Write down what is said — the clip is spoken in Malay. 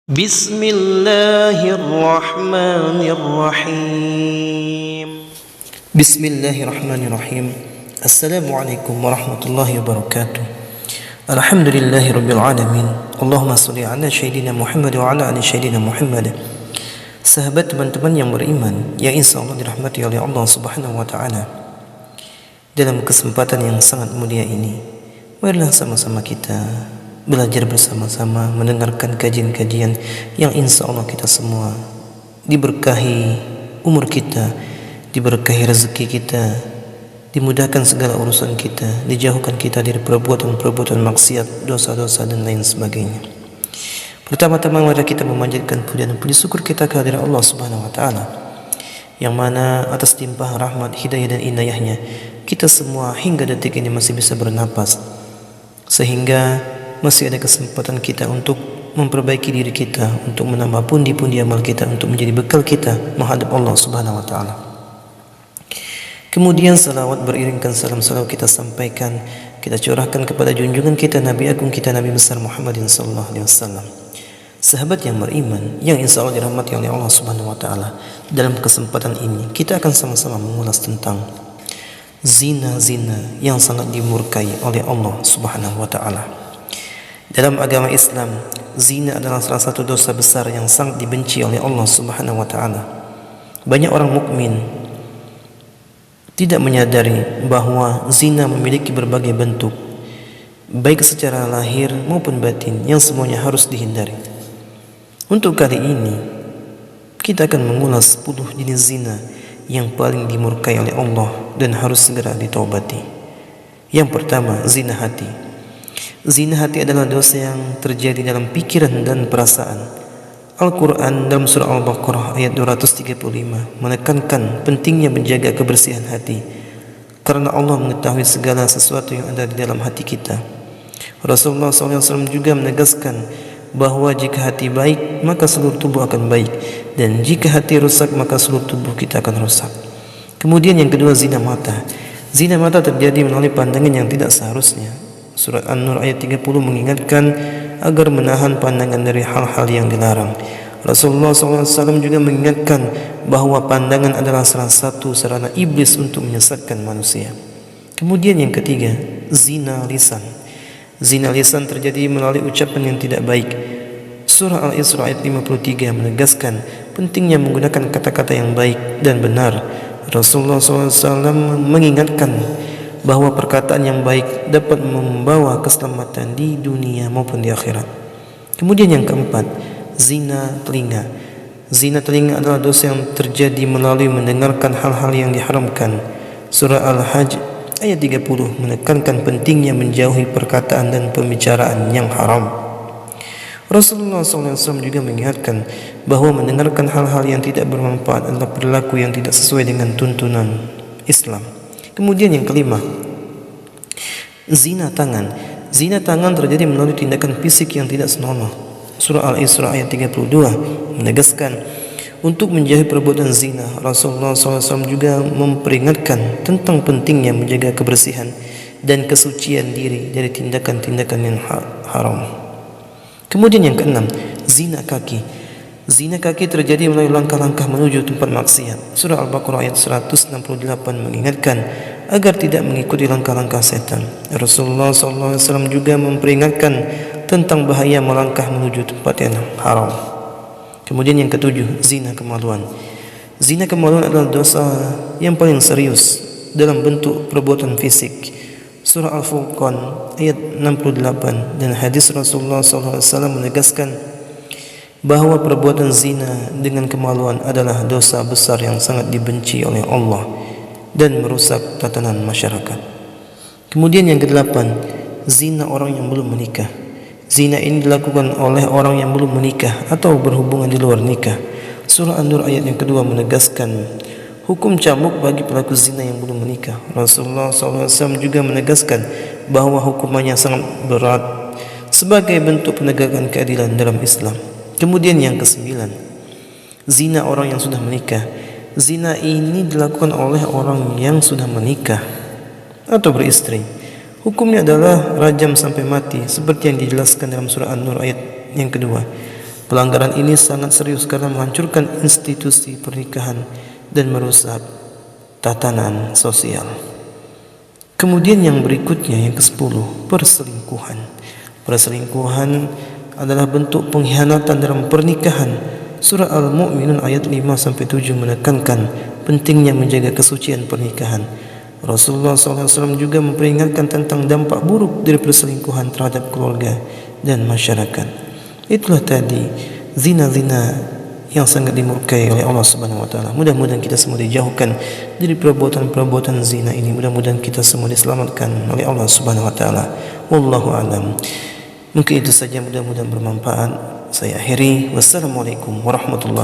Bismillahirrahmanirrahim. Bismillahirrahmanirrahim. Assalamualaikum warahmatullahi wabarakatuh. Alhamdulillahirabbil alamin. Allahumma shalli ala sayyidina Muhammad wa ala ali sayyidina Muhammad. Sahabat teman-teman yang beriman, yang insyaallah dirahmati oleh Allah Subhanahu wa taala. Dalam kesempatan yang sangat mulia ini, marilah sama-sama kita belajar bersama-sama, mendengarkan kajian-kajian yang insya Allah kita semua diberkahi umur kita, diberkahi rezeki kita, dimudahkan segala urusan kita, dijauhkan kita dari perbuatan-perbuatan maksiat, dosa-dosa dan lain sebagainya. Pertama-tama mari kita memanjatkan puja dan puji syukur kita kehadirat Allah Subhanahu wa taala, yang mana atas limpahan rahmat, hidayah dan inayahnya kita semua hingga detik ini masih bisa bernapas, sehingga masih ada kesempatan kita untuk memperbaiki diri kita, untuk menambah pundi-pundi amal kita, untuk menjadi bekal kita menghadap Allah Subhanahu wa taala. Kemudian salawat beriringkan salam kita sampaikan, kita curahkan kepada junjungan kita, Nabi agung kita, Nabi besar Muhammadin sallallahu alaihi wasallam. Sahabat yang beriman, yang insyaallah dirahmati oleh Allah Subhanahu wa taala. Dalam kesempatan ini kita akan sama-sama mengulas tentang zina-zina yang sangat dimurkai oleh Allah Subhanahu wa taala. Dalam agama Islam, zina adalah salah satu dosa besar yang sangat dibenci oleh Allah Subhanahu wa taala. Banyak orang mukmin tidak menyadari bahwa zina memiliki berbagai bentuk, baik secara lahir maupun batin, yang semuanya harus dihindari. Untuk kali ini kita akan mengulas 10 jenis zina yang paling dimurkai oleh Allah dan harus segera ditaubati. Yang pertama, zina hati. Zina hati adalah dosa yang terjadi dalam pikiran dan perasaan. Al-Quran dalam surah Al-Baqarah ayat 235 menekankan pentingnya menjaga kebersihan hati, karena Allah mengetahui segala sesuatu yang ada di dalam hati kita. Rasulullah SAW juga menegaskan bahwa jika hati baik, maka seluruh tubuh akan baik, dan jika hati rusak, maka seluruh tubuh kita akan rusak. Kemudian yang kedua, zina mata. Zina mata terjadi melalui pandangan yang tidak seharusnya. Surat An-Nur ayat 30 mengingatkan agar menahan pandangan dari hal-hal yang dilarang. Rasulullah SAW juga mengingatkan bahwa pandangan adalah salah satu sarana iblis untuk menyesatkan manusia. Kemudian yang ketiga, zina lisan. Zina lisan terjadi melalui ucapan yang tidak baik. Surah Al-Isra ayat 53 menegaskan pentingnya menggunakan kata-kata yang baik dan benar. Rasulullah SAW mengingatkan bahwa perkataan yang baik dapat membawa keselamatan di dunia maupun di akhirat. Kemudian yang keempat, zina telinga. Zina telinga adalah dosa yang terjadi melalui mendengarkan hal-hal yang diharamkan. Surah Al-Hajj ayat 30 menekankan pentingnya menjauhi perkataan dan pembicaraan yang haram. Rasulullah SAW juga mengingatkan bahwa mendengarkan hal-hal yang tidak bermanfaat adalah perilaku yang tidak sesuai dengan tuntunan Islam. Kemudian yang kelima, zina tangan. Zina tangan terjadi melalui tindakan fisik yang tidak senonoh. Surah Al-Isra ayat 32 menegaskan untuk menjauhi perbuatan zina. Rasulullah SAW juga memperingatkan tentang pentingnya menjaga kebersihan dan kesucian diri dari tindakan-tindakan yang haram. Kemudian yang keenam, zina kaki. Zina kaki terjadi melalui langkah-langkah menuju tempat maksiat. Surah Al-Baqarah ayat 168 mengingatkan agar tidak mengikuti langkah-langkah setan. Rasulullah SAW juga memperingatkan tentang bahaya melangkah menuju tempat yang haram. Kemudian yang ketujuh, zina kemaluan. Zina kemaluan adalah dosa yang paling serius dalam bentuk perbuatan fisik. Surah Al-Furqan ayat 68 dan hadis Rasulullah SAW menegaskan bahwa perbuatan zina dengan kemaluan adalah dosa besar yang sangat dibenci oleh Allah dan merusak tatanan masyarakat. Kemudian yang kedelapan, zina orang yang belum menikah. Zina ini dilakukan oleh orang yang belum menikah atau berhubungan di luar nikah. Surah An-Nur ayat yang kedua menegaskan hukum cambuk bagi pelaku zina yang belum menikah. Rasulullah SAW juga menegaskan bahwa hukumannya sangat berat sebagai bentuk penegakan keadilan dalam Islam. Kemudian yang kesembilan, zina orang yang sudah menikah. Zina ini dilakukan oleh orang yang sudah menikah atau beristri. Hukumnya adalah rajam sampai mati, seperti yang dijelaskan dalam surah An-Nur ayat yang kedua. Pelanggaran ini sangat serius karena menghancurkan institusi pernikahan dan merusak tatanan sosial. Kemudian yang berikutnya, yang ke-10, perselingkuhan. Perselingkuhan adalah bentuk pengkhianatan dalam pernikahan. Surah Al-Mu'minun ayat 5-7 menekankan pentingnya menjaga kesucian pernikahan. Rasulullah SAW juga memperingatkan tentang dampak buruk dari perselingkuhan terhadap keluarga dan masyarakat. Itulah tadi zina-zina yang sangat dimurkai oleh Allah Subhanahu wa taala. Mudah-mudahan kita semua dijauhkan dari perbuatan-perbuatan zina ini. Mudah-mudahan kita semua diselamatkan oleh Allah Subhanahu wa taala. Wallahu a'lam. Mungkin itu saja, mudah-mudahan bermanfaat. Saya akhiri. Wassalamualaikum warahmatullahi